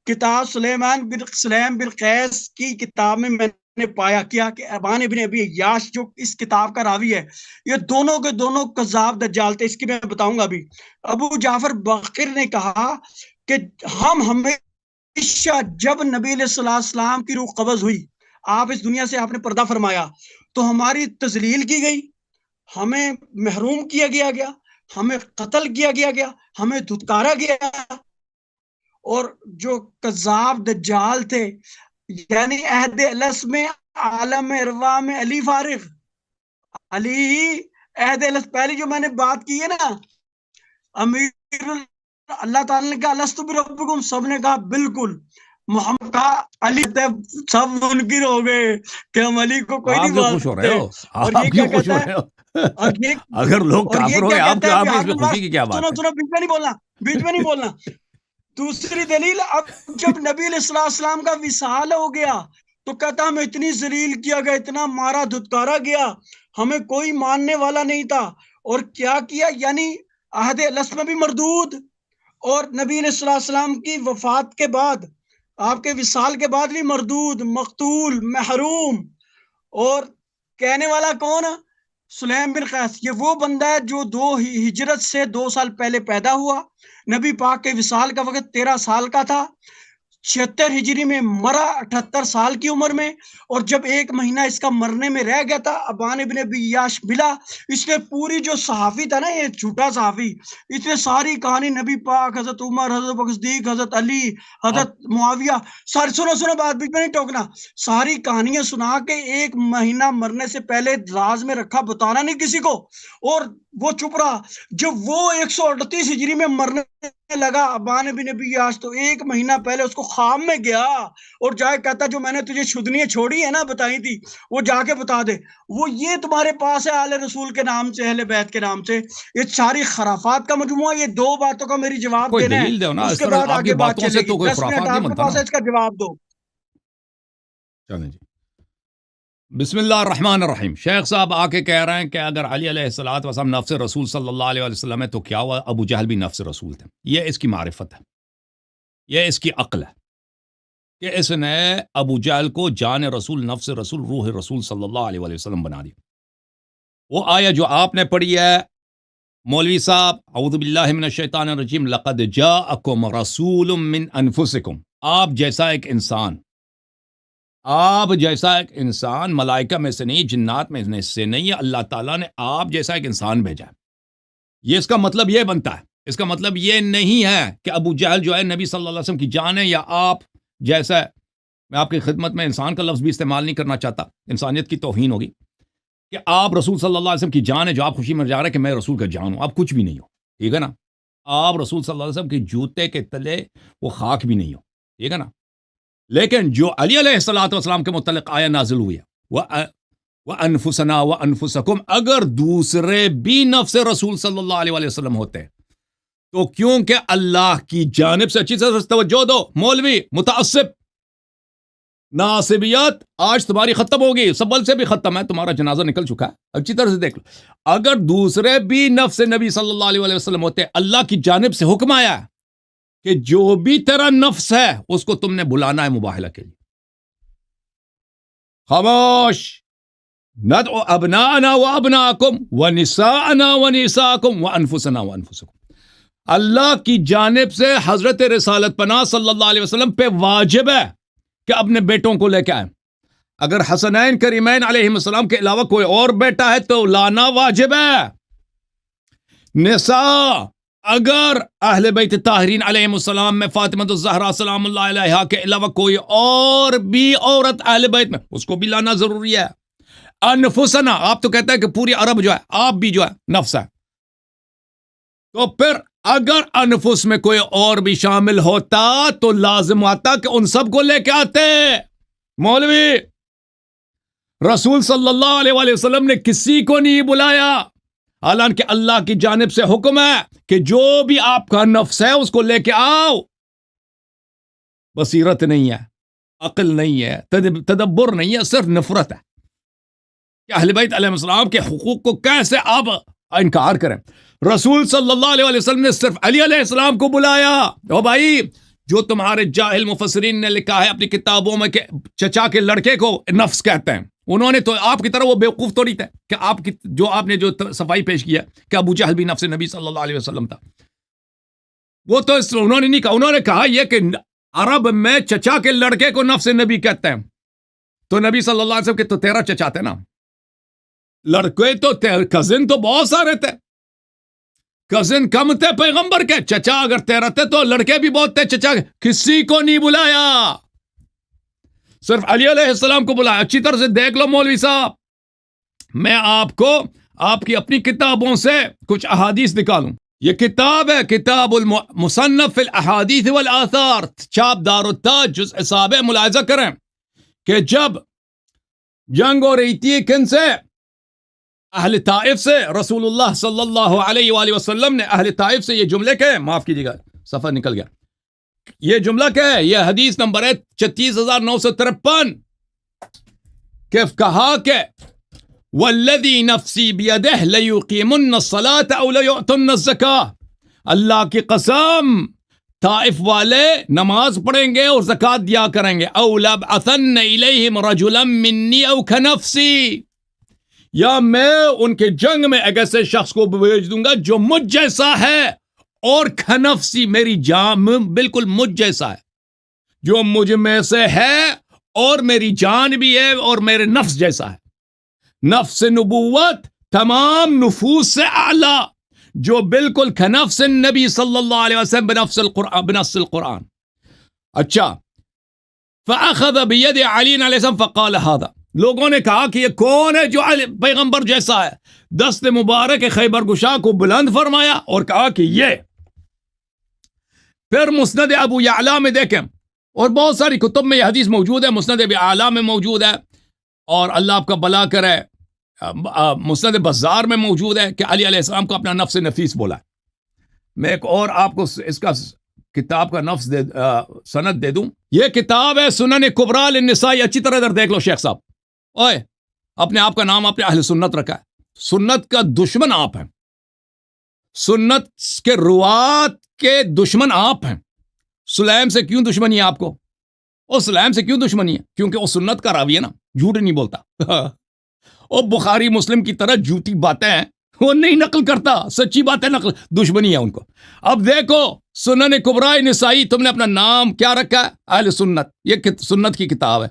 کتاب سلیمان بن سلیم بن قیس کی کتاب میں نے پایا کیا کہ ابان ابن ابی عیاش جو اس کتاب کا راوی ہے، یہ دونوں کے دونوں کذاب دجال تھے۔ اس کی میں بتاؤں گا ابھی۔ ابو جعفر باقر نے کہا کہ ہم ہمیشہ جب نبی علیہ السلام کی روح قبض ہوئی، آپ اس دنیا سے آپ نے پردہ فرمایا، تو ہماری تذلیل کی گئی، ہمیں محروم کیا گیا، ہمیں قتل کیا گیا، ہمیں دھتکارا گیا، اور جو کذاب دجال تھے، یعنی عہد الس میں عالم ارواح میں علی فارغ، علی عہد الس پہلی جو میں نے بات کی ہے نا، امیر اللہ تعالیٰ نے کہا لست بربکم، سب نے کہا بالکل، محمد کا علی سب منکر ہو گئے کہ ہم علی کو کوئی نہیں مانتے۔ اور یہ کیا کہتا ہے، اگر لوگ کافر ہوئے آپ کو، آپ اس میں خوشی کی کیا بات ہے؟ سنو بیچ میں نہیں بولنا۔ دوسری دلیل، اب جب نبی علیہ السلام کا وصال ہو گیا تو کہتا ہمیں اتنی ذلیل کیا گیا، اتنا مارا دھتکارا گیا، ہمیں کوئی ماننے والا نہیں تھا، اور کیا کیا، یعنی عہد الس میں بھی مردود، اور نبی علیہ السلام کی وفات کے بعد، آپ کے وصال کے بعد بھی مردود، مقتول، محروم۔ اور کہنے والا کون؟ سلیم بن قیس۔ یہ وہ بندہ ہے جو ہجرت سے 2 سال پہلے پیدا ہوا، نبی پاک کے وصال کا وقت 13 سال کا تھا، 76 ہجری میں مرا 78 سال کی عمر میں، اور جب 1 مہینہ اس کا مرنے میں رہ گیا تھا، ابان ابن ابی عیاش ملا، اس نے پوری جو صحافی تھا نا، یہ جھوٹا صحافی، اس نے ساری کہانی نبی پاک، حضرت عمر، حضرت بکر صدیق، حضرت علی، حضرت معاویہ، ساری سنو بات بیچ میں نہیں ٹوکنا، ساری کہانیاں سنا کے 1 مہینہ مرنے سے پہلے راز میں رکھا، بتانا نہیں کسی کو، اور وہ چپ رہا۔ جب وہ 138 ہجری میں مرنے لگا ابان ابن ابی عیاش، تو 1 مہینہ پہلے اس کو خواب میں گیا اور جا کے کہتا جو میں نے تجھے شدنیاں چھوڑی ہے نا، بتائی تھی، وہ جا کے بتا دے۔ وہ یہ تمہارے پاس ہے آل رسول کے نام سے، اہل بیت کے نام سے، یہ ساری خرافات کا مجموعہ۔ یہ 2 باتوں کا میری جواب دینا ہے، اس کے بعد آگے بات چلے گی۔ 10 منٹ آپ کے پاس ہے، اس کا جواب دو۔ چلیں جی، بسم اللہ الرحمن الرحیم۔ شیخ صاحب آ کے کہہ رہے ہیں کہ اگر علی علیہ الصلوۃ والسلام نفس رسول صلی اللہ علیہ وسلم ہے تو کیا ہوا ابو جہل بھی نفس رسول تھے؟ یہ اس کی معرفت ہے، یہ اس کی عقل ہے کہ اس نے ابو جہل کو جان رسول، نفس رسول، روح رسول صلی اللہ علیہ وسلم بنا دیا۔ وہ آیا جو آپ نے پڑھی ہے مولوی صاحب، اعوذ باللہ من الشیطان الرجیم، لقد جاءکم رسول من انفسکم، آپ جیسا ایک انسان، ملائکہ میں سے نہیں، جنات میں سے نہیں، اللہ تعالیٰ نے آپ جیسا ایک انسان بھیجا ہے۔ یہ اس کا مطلب یہ بنتا ہے، اس کا مطلب یہ نہیں ہے کہ ابو جہل جو ہے نبی صلی اللہ علیہ وسلم کی جان ہے، یا آپ جیسا ہے۔ میں آپ کی خدمت میں انسان کا لفظ بھی استعمال نہیں کرنا چاہتا، انسانیت کی توہین ہوگی، کہ آپ رسول صلی اللہ علیہ وسلم کی جان ہے، جو آپ خوشی میں جا رہے ہیں کہ میں رسول کا جان ہوں، آپ کچھ بھی نہیں ہو، ٹھیک ہے نا؟ آپ رسول صلی اللہ علیہ وسلم کے جوتے کے تلے وہ خاک بھی نہیں ہو، ٹھیک ہے نا؟ لیکن جو علی علیہ الصلوۃ والسلام کے متعلق آیا نازل ہوئی ہے، وَأَنفُسَنَا وَأَنفُسَكُمْ، اگر دوسرے بھی نفس رسول صلی اللہ علیہ وسلم ہوتے تو کیونکہ اللہ کی جانب سے، اچھی طرح سے توجہ دو مولوی متعصب، ناصبیت آج تمہاری ختم ہوگی، سبل سے بھی ختم ہے، تمہارا جنازہ نکل چکا ہے، اچھی طرح سے دیکھ لو۔ اگر دوسرے بھی نفس نبی صلی اللہ علیہ وسلم ہوتے، اللہ کی جانب سے حکم آیا کہ جو بھی تیرا نفس ہے اس کو تم نے بلانا ہے مباہلہ کے لیے۔ خاموش، ندعو ابناءنا وابناءکم ونساءنا ونساءکم وانفسنا وانفسکم۔ اللہ کی جانب سے حضرت رسالت پناہ صلی اللہ علیہ وسلم پہ واجب ہے کہ اپنے بیٹوں کو لے کے آئیں۔ اگر حسنین کریمین علیہ السلام کے علاوہ کوئی اور بیٹا ہے تو لانا واجب ہے۔ نساء، اگر اہل بیت طاہرین علیہ السلام میں فاطمہ الزہرا سلام اللہ علیہا کے علاوہ کوئی اور بھی عورت اہل بیت میں، اس کو بھی لانا ضروری ہے. انفسنا، آپ تو کہتے ہیں کہ پوری عرب جو ہے، آپ بھی جو ہے نفس ہے، تو پھر اگر انفس میں کوئی اور بھی شامل ہوتا تو لازم آتا کہ ان سب کو لے کے آتے. مولوی، رسول صلی اللہ علیہ وآلہ وسلم نے کسی کو نہیں بلایا، حالانکہ اللہ کی جانب سے حکم ہے کہ جو بھی آپ کا نفس ہے اس کو لے کے آؤ. بصیرت نہیں ہے، عقل نہیں ہے، تدبر نہیں ہے، صرف نفرت ہے کہ اہل بیت علیہ السلام کے حقوق کو کیسے آپ انکار کریں. رسول صلی اللہ علیہ وسلم نے صرف علی علیہ السلام کو بلایا. او بھائی، جو تمہارے جاہل مفسرین نے لکھا ہے اپنی کتابوں میں کہ چچا کے لڑکے کو نفس کہتے ہیں، انہوں نے تو آپ کی طرح وہ بیوقوف تو نہیں تھے کہ آپ کی جو آپ نے جو صفائی پیش کیا کہ ابو جہل بھی نفس نبی صلی اللہ علیہ وسلم تھا. وہ تو انہوں نے نہیں کہا، انہوں نے کہا یہ کہ عرب میں چچا کے لڑکے کو نفس نبی کہتے ہیں. تو نبی صلی اللہ علیہ وسلم کے تو 13 چچا تھے نا، لڑکے تو کزن تو بہت سارے تھے، کزن کم تھے پیغمبر کے، چچا اگر 13 تھے تو لڑکے بھی بہت تھے. چچا کسی کو نہیں بلایا، صرف علی علیہ السلام کو بلایا. اچھی طرح سے دیکھ لو مولوی صاحب، میں آپ کو آپ کی اپنی کتابوں سے کچھ احادیث نکالوں. یہ کتاب ہے کتاب المصنف فی الاحادیث والآثار، چھاپ دار التاج، جزء 7. ملاحظہ کریں کہ جب جنگ ہو رہی تھی کن سے؟ اہل طائف سے. رسول اللہ صلی اللہ علیہ وآلہ وسلم نے اہل طائف سے یہ جملے کہے، معاف کیجیے گا صفحہ نکل گیا، یہ جملہ کیا ہے؟ یہ حدیث نمبر ہے 36953 کہ کہا کہ والذی نفسی بیدہ لیقیمن الصلاة او لیؤتن الزکاة، اللہ کی قسم طائف والے نماز پڑھیں گے اور زکوٰۃ دیا کریں گے. او لابعثن الیہم رجلا منی او کنفسی، یا میں ان کے جنگ میں ایک ایسے شخص کو بھیج دوں گا جو مجھ جیسا ہے، اور کنفسی میری جان بالکل مجھ جیسا ہے، جو مجھ میں سے ہے اور میری جان بھی ہے اور میرے نفس جیسا ہے. نفس نبوت تمام نفوس سے اعلیٰ، جو بالکل کنفس نبی صلی اللہ علیہ وسلم بنفس القرآن. اچھا، فأخذ بید علی علیہ السلام فقال هذا، لوگوں نے کہا کہ یہ کون ہے جو پیغمبر جیسا ہے؟ دست مبارک خیبر گشا کو بلند فرمایا اور کہا کہ یہ. پھر مسند ابو یعلا میں دیکھیں، اور بہت ساری کتب میں یہ حدیث موجود ہے، مسند ابو یعلا میں موجود ہے، اور اللہ آپ کا بھلا کرے مسند بزار میں موجود ہے کہ علی علیہ السلام کو اپنا نفس نفیس بولا ہے. میں ایک اور آپ کو اس کا کتاب کا سند دے دوں. یہ کتاب ہے سنن کبریٰ للنسائی. اچھی طرح ادھر دیکھ لو شیخ صاحب، اوئے اپنے آپ کا نام اپنے اہل سنت رکھا ہے، سنت کا دشمن آپ ہیں، سنت کے روات کے دشمن آپ ہیں. سلیم سے کیوں دشمنی ہے آپ کو؟ اور سلیم سے کیوں دشمنی ہے؟ کیونکہ وہ سنت کا راوی ہے نا، جھوٹ نہیں بولتا. اور بخاری مسلم کی طرح جھوٹی باتیں ہیں وہ نہیں نقل کرتا، سچی باتیں نقل، دشمنی ہے ان کو. اب دیکھو سنن کبریٰ نسائی، تم نے اپنا نام کیا رکھا ہے؟ اہل سنت. یہ سنت کی کتاب ہے،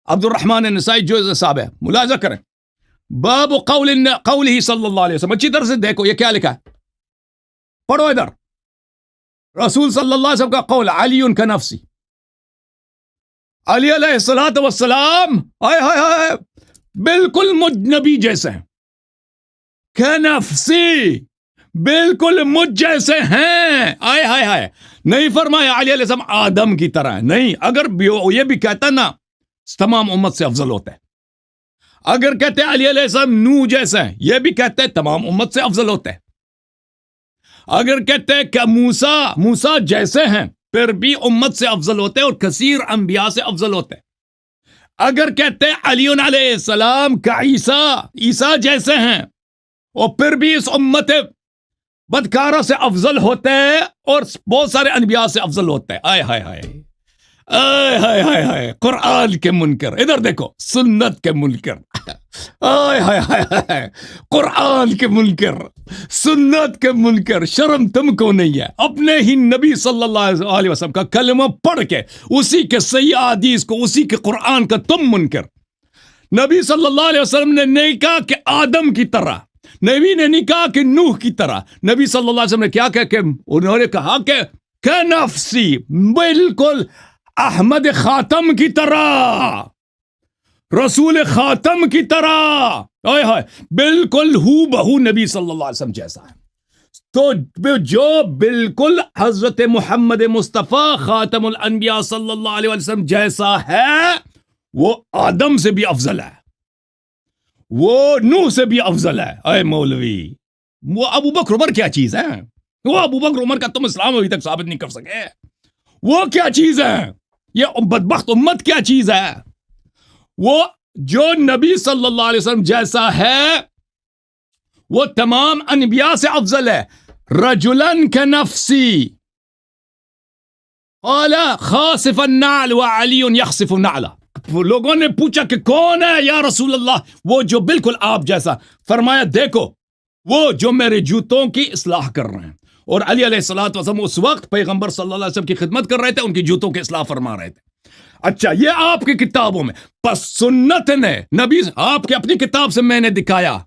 عبد الرحمن نسائی جزء 7 ہے. ملاحظہ کریں، باب قولہ صلی اللہ علیہ وسلم. اچھی طرح سے دیکھو یہ کیا لکھا ہے، پڑھو ادھر. رسول صلی اللہ علیہ وسلم کا قول، علی کنفسی، علی علیہ السلام ہائے ہائے ہائے بالکل مجھ نبی جیسے ہیں، کنفسی بالکل مجھ جیسے ہیں. آئے ہائے ہائے، نہیں فرمایا علی علیہ السلام آدم کی طرح ہے، نہیں. اگر یہ بھی کہتا نا تمام امت سے افضل ہوتا ہے. اگر کہتے علی علیہ السلام نوح جیسے ہیں، یہ بھی کہتے تمام امت سے افضل ہوتا ہے. اگر کہتے کہ موسیٰ جیسے ہیں، پھر بھی امت سے افضل ہوتے ہیں اور کثیر انبیاء سے افضل ہوتے ہیں. اگر کہتے علی علیہ السلام کا عیسیٰ جیسے ہیں، اور پھر بھی اس امت بدکارہ سے افضل ہوتے ہیں اور بہت سارے انبیاء سے افضل ہوتے ہیں. آئے ہائے ہائے آئے ہائے ہائے ہائے، قرآن کے منکر. ادھر دیکھو سنت کے منکر. آئے ہائے ہائے ہائے، قرآن کے منکر، سنت کے منکر. شرم تم کو نہیں ہے؟ اپنے ہی نبی صلی اللہ علیہ وسلم کا کلمہ پڑھ کے اسی کے صحیح حدیث کو، اسی کے قرآن کا تم منکر. نبی صلی اللہ علیہ وسلم نے نہیں کہا کہ آدم کی طرح، نبی نے نہیں کہا کہ نوح کی طرح. نبی صلی اللہ علیہ وسلم نے کیا کہ انہوں نے کہا کہ نفسی، بالکل احمد خاتم کی طرح، رسول خاتم کی طرح، بالکل ہو بہو نبی صلی اللہ علیہ وسلم جیسا ہے. تو جو بالکل حضرت محمد مصطفیٰ خاتم الانبیاء صلی اللہ علیہ وسلم جیسا ہے، وہ آدم سے بھی افضل ہے، وہ نوح سے بھی افضل ہے. اے مولوی، وہ ابو بکر عمر کیا چیز ہے؟ وہ ابو بکر عمر کا تم اسلام ابھی تک ثابت نہیں کر سکے. وہ کیا چیز ہے؟ یہ بدبخت امت کیا چیز ہے؟ وہ جو نبی صلی اللہ علیہ وسلم جیسا ہے وہ تمام انبیاء سے افضل ہے. رجلن کنفسی قال خاسف النعل وعلی یخسف النعل. لوگوں نے پوچھا کہ کون ہے یا رسول اللہ؟ وہ جو بالکل آپ جیسا. فرمایا دیکھو وہ جو میرے جوتوں کی اصلاح کر رہے ہیں. اور علی علیہ الصلوۃ والسلام اس وقت پیغمبر صلی اللہ علیہ وسلم کی خدمت کر رہے تھے، ان کی جوتوں کی اصلاح فرما رہے تھے. اچھا، یہ آپ کی کتابوں میں. پس سنت نے نبی آپ کے اپنی کتاب سے میں نے دکھایا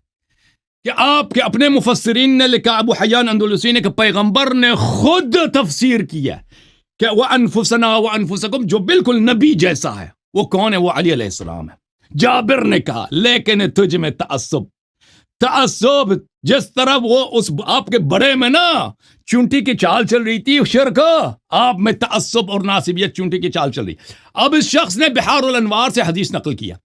کہ آپ کے اپنے مفسرین نے لکھا، ابو حیان اندلسی نے، کہ پیغمبر نے خود تفسیر کیا کہ وَأَنفُسَنَا وَأَنفُسَكُمْ، جو بالکل نبی جیسا ہے وہ کون ہے؟ وہ علی علیہ السلام ہے. جابر نے کہا لیکن تجھ میں تعصب، جس طرح وہ اس آپ کے بڑے میں نا چونٹی کی چال چل رہی تھی شرک، آپ میں تعصب اور ناسبیت چونٹی کی چال چل رہی. اب اس شخص نے بحار الانوار سے حدیث نقل کیا.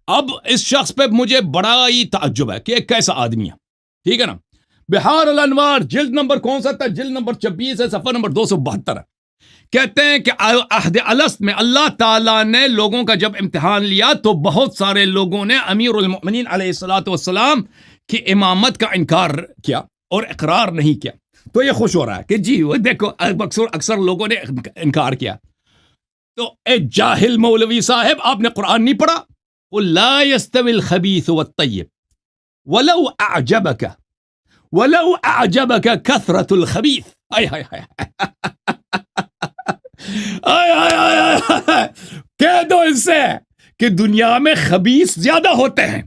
اب اس شخص پہ مجھے بڑا ہی تعجب ہے کہ ایک کیسا آدمی ہے. ٹھیک ہے نا؟ بحار الانوار جلد نمبر کون سا تھا؟ جلد نمبر 26 ہے، صفحہ نمبر 272 ہے. کہتے ہیں کہ عہد الست میں اللہ تعالیٰ نے لوگوں کا جب امتحان لیا تو بہت سارے لوگوں نے امیر المؤمنین علیہ الصلوۃ والسلام کی امامت کا انکار کیا اور اقرار نہیں کیا. تو یہ خوش ہو رہا ہے کہ جی وہ دیکھو اکثر لوگوں نے انکار کیا. تو اے جاہل مولوی صاحب، آپ نے قرآن نہیں پڑھا؟ قُل لَا يَسْتَوِي الْخَبِيثُ وَالطَّيِّبُ وَلَوْ أَعْجَبَكَ كَثْرَةُ الْخَبِيثِ. کہہ دو اس سے کہ دنیا میں خبیث زیادہ ہوتے ہیں.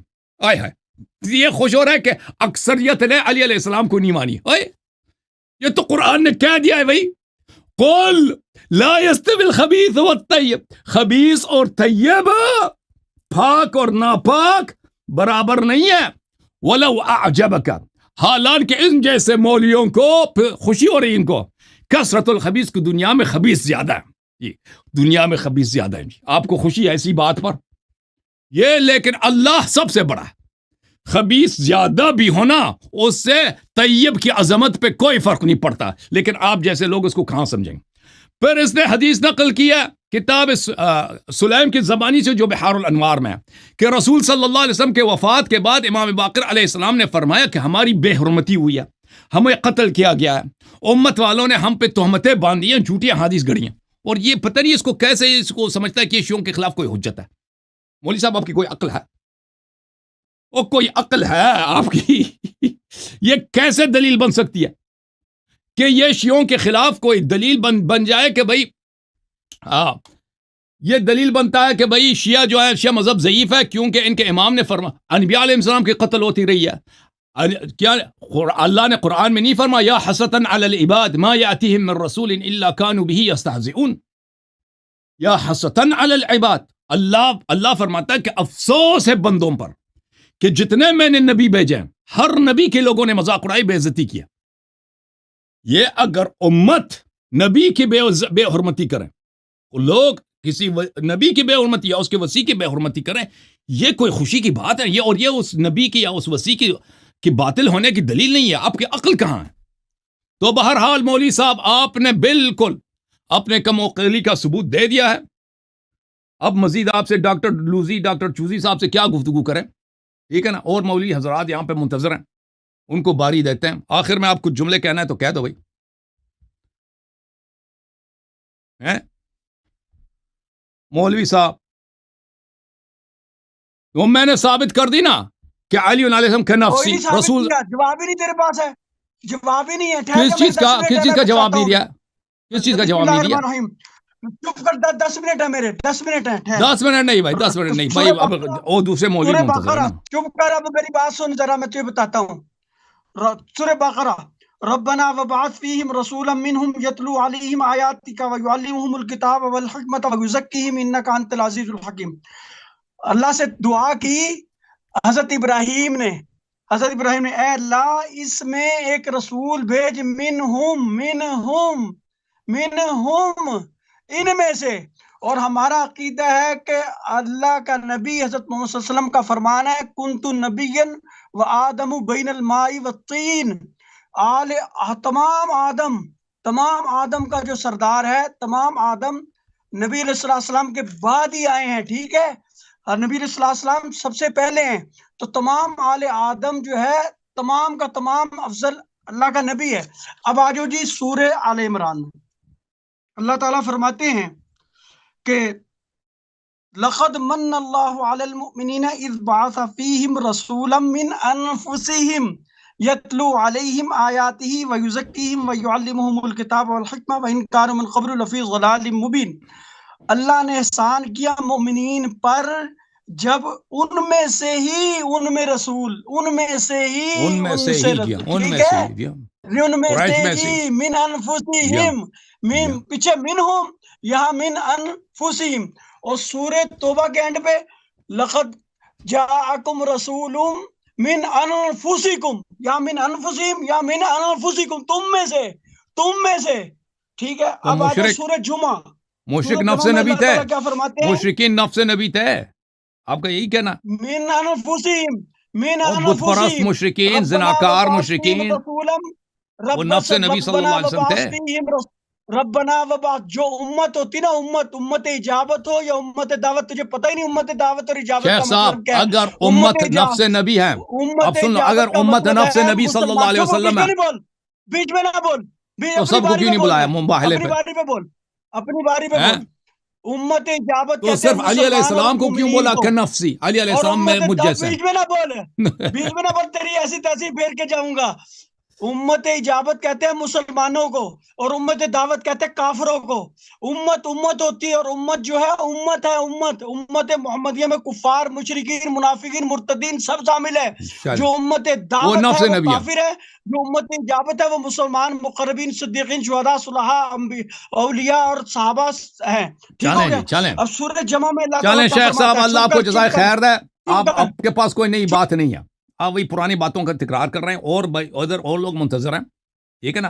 یہ خوش ہو رہا ہے کہ اکثریت نے علی علیہ السلام کو نہیں مانی. یہ تو قرآن نے کہہ دیا ہے بھائی، قُل لَا يَسْتَوِي الْخَبِيثُ وَالطَّيِّبُ، خبیث اور طیب، پاک اور ناپاک برابر نہیں ہے. وَلَوْ أَعْجَبَكَ، حالانکہ ان جیسے مولویوں کو خوشی ہو رہی ان کو، کثرت الخبیث کی دنیا میں خبیث زیادہ ہے. جی دنیا میں خبیث زیادہ ہے. آپ کو خوشی ہے ایسی بات پر؟ یہ لیکن اللہ سب سے بڑا ہے. خبیث زیادہ بھی ہونا اس سے طیب کی عظمت پہ کوئی فرق نہیں پڑتا، لیکن آپ جیسے لوگ اس کو کہاں سمجھیں گے. پھر اس نے حدیث نقل کیا کتاب سلیم کی زبانی سے جو بحار الانوار میں ہے کہ رسول صلی اللہ علیہ وسلم کے وفات کے بعد امام باقر علیہ السلام نے فرمایا کہ ہماری بے حرمتی ہوئی ہے، ہمیں قتل کیا گیا ہے، امت والوں نے ہم پہ تہمتیں باندھی ہیں، جھوٹی احادیث گڑھی ہیں. اور یہ پتہ نہیں اس کو کیسے اس کو سمجھتا ہے کہ یہ شیعوں کے خلاف کوئی حجت ہے. مولوی صاحب آپ کی کوئی عقل ہے؟ او کوئی عقل ہے آپ کی؟ یہ کیسے دلیل بن سکتی ہے کہ یہ شیعوں کے خلاف کوئی دلیل بن جائے کہ بھائی یہ دلیل بنتا ہے کہ بھائی شیعہ جو ہے شیعہ مذہب ضعیف ہے کیونکہ ان کے امام نے انبیاء علیہ السلام کی قتل ہوتی رہی ہے. کیا اللہ نے قرآن میں نہیں فرمایا یا حسرتاً علی العباد ما یاتیہم من رسول الا کانوا بہ یستہزئون؟ یا حسرتاً علی العباد، اللہ فرماتا ہے کہ افسوس ہے بندوں پر کہ جتنے میں نے نبی بھیجے ہیں ہر نبی کے لوگوں نے مذاق اڑائی، بے عزتی کیا. یہ اگر امت نبی کی بے حرمتی کریں، لوگ کسی نبی کی بے حرمتی یا اس کے وصی کی بے حرمتی کریں، یہ کوئی خوشی کی بات ہے؟ یہ اس نبی کی یا اس وصی کی باطل ہونے کی دلیل نہیں ہے. آپ کی عقل کہاں ہے؟ تو بہرحال مولوی صاحب آپ نے بالکل اپنے کم عقلی کا ثبوت دے دیا ہے. اب مزید آپ سے ڈاکٹر لوزی، ڈاکٹر چوزی صاحب سے کیا گفتگو کریں؟ ٹھیک ہے نا؟ اور مولوی حضرات یہاں پہ منتظر ہیں، ان کو باری دیتے ہیں. آخر میں آپ کچھ جملے کہنا ہے تو کہہ دو بھائی. مولوی صاحب تو میں نے ثابت کر دی نا کہ علی علیہ السلام کا نفسی رسول. جواب ہی نہیں تیرے پاس ہے، جواب ہی نہیں ہے. کس چیز کا جواب نہیں دیا؟ کس چیز کا جواب نہیں دیا؟ چپ کر 10 منٹ ہے میرے 10 منٹ ہے ٹھہر 10 منٹ نہیں بھائی 10 منٹ نہیں بھائی سورہ اب بقرہ وہ دوسرے مولوی سورہ منتظر ہے بقرہ نا چپ کر اب میری بات سن ذرا میں تجھے بتاتا ہوں سورہ بقرہ ربنا وبعث فیہم رسولا منہم یتلو علیہم آیاتک ویعلمہم الکتاب والحکمت ویزکیہم انک انت العزیز الحکیم. اللہ سے دعا کی حضرت ابراہیم نے اے اللہ اس میں ایک رسول بھیج منہم ان میں سے. اور ہمارا عقیدہ ہے کہ اللہ کا نبی حضرت محمد صلی اللہ علیہ وسلم کا فرمان ہے کنت نبیا و آدم بین الماء والطین. تمام آدم کا جو سردار ہے تمام آدم نبی علیہ السلام کے بعد ہی آئے ہیں ٹھیک ہے اور نبی علیہ السلام سب سے پہلے ہیں تو تمام آل آدم جو ہے تمام کا تمام افضل اللہ کا نبی ہے. اب آجو جی سورہ آل عمران میں اللہ تعالیٰ فرماتے ہیں کہ لقد من اللہ علی المؤمنین اذ بعث فیہم رسولا من انفسہم یتلو علیہم آیاتہ ویزکیہم ویعلمہم الکتاب والحکمہ وان کانوا من قبل لفی ضلال مبین. اللہ نے احسان کیا مومنین پر جب ان میں سے ہی ان میں رسول ان میں سے ہی ان میں سے ہی دیا ان میں سے ہی دیا ان میں قریش سے میں سے ہی من انفسہم من پیچھے منہم یہاں من انفسہم. اور سورہ توبہ کے اینڈ پہ لقد جاءکم رسول من انفسکم یا من انفسہم یا من انفسکم تم میں سے ٹھیک ہے. اب آجو سورہ جمعہ مشرک نفس نبی تھے مشرکین نفس نبی تھے آپ کا یہی کہنا من انفسہم اور بت پرست مشرکین زناکار مشرکین وہ نفس نبی صلی اللہ علیہ وسلم تھے. ربنا وبعث جو امت ہوتی نا امت اجابت ہو یا امت دعوت تجھے پتہ ہی نہیں امت دعوت اور اجابت شیخ کا صاحب مطلب کیا ہے. اگر امت نفس نبی ہے اب سن لو اگر امت نفس نبی صلی اللہ علیہ وسلم ہے بیچ میں نہ بول تو سب کو کیوں نہیں بلایا مباہلے اپنی پہ باری پہ بول اپنی باری پہ بول. امت اجابت تو صرف علی علیہ السلام کو کیوں بولا کہ نفسی علی علیہ السلام میں مجھ جیسے بیچ میں نہ بول تیری ایسی تیسی پھیر کے جاؤں گا. امت اجابت کہتے ہیں مسلمانوں کو اور امت دعوت کہتے ہیں کافروں کو. امت ہوتی ہے اور امت جو ہے امت محمدیہ میں کفار مشرکین منافقین مرتدین سب شامل ہے. جو امت دعوت ہے وہ کافر ہے جو امت اجابت ہے وہ مسلمان مقربین صدیقین شہداء صلحاء اولیاء اور صحابہ ہیں. چلیں اب سورہ جمعہ میں چلیں شیخ صاحب اللہ آپ کو جزائے خیر دے. آپ کے پاس کوئی نئی بات نہیں ہے آپ وہی پرانی باتوں کا تکرار کر رہے ہیں اور ادھر اور لوگ منتظر ہیں ٹھیک ہے نا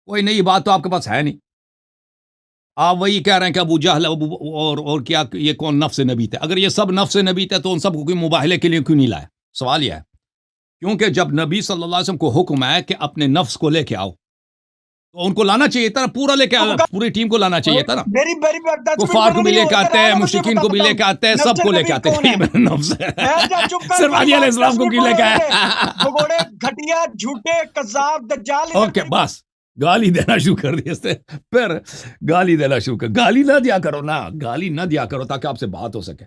کوئی نئی بات تو آپ کے پاس ہے نہیں. آپ وہی کہہ رہے ہیں کہ ابو جہل اور کیا یہ کون نفس نبی تھے. اگر یہ سب نفس نبی تھے تو ان سب کو کوئی مباہلے کے لیے کیوں نہیں لائے. سوال یہ ہے کیونکہ جب نبی صلی اللہ علیہ وسلم کو حکم ہے کہ اپنے نفس کو لے کے آؤ تو ان کو لانا چاہیے تھا پورا لے کے پوری ٹیم کو لانا چاہیے تھا نا. کفار کو بھی لے کے آتے ہیں مشرکین کو بھی لے کے آتے ہیں سب کو لے کے آتے ہیں. صرف علی علیہ السلام کو کیوں لے کے آئے گھٹیا جھوٹے کذاب دجال. اوکے بس گالی دینا شروع کر دیے پھر گالی دینا شروع کر گالی نہ دیا کرو نا گالی نہ دیا کرو تاکہ آپ سے بات ہو سکے.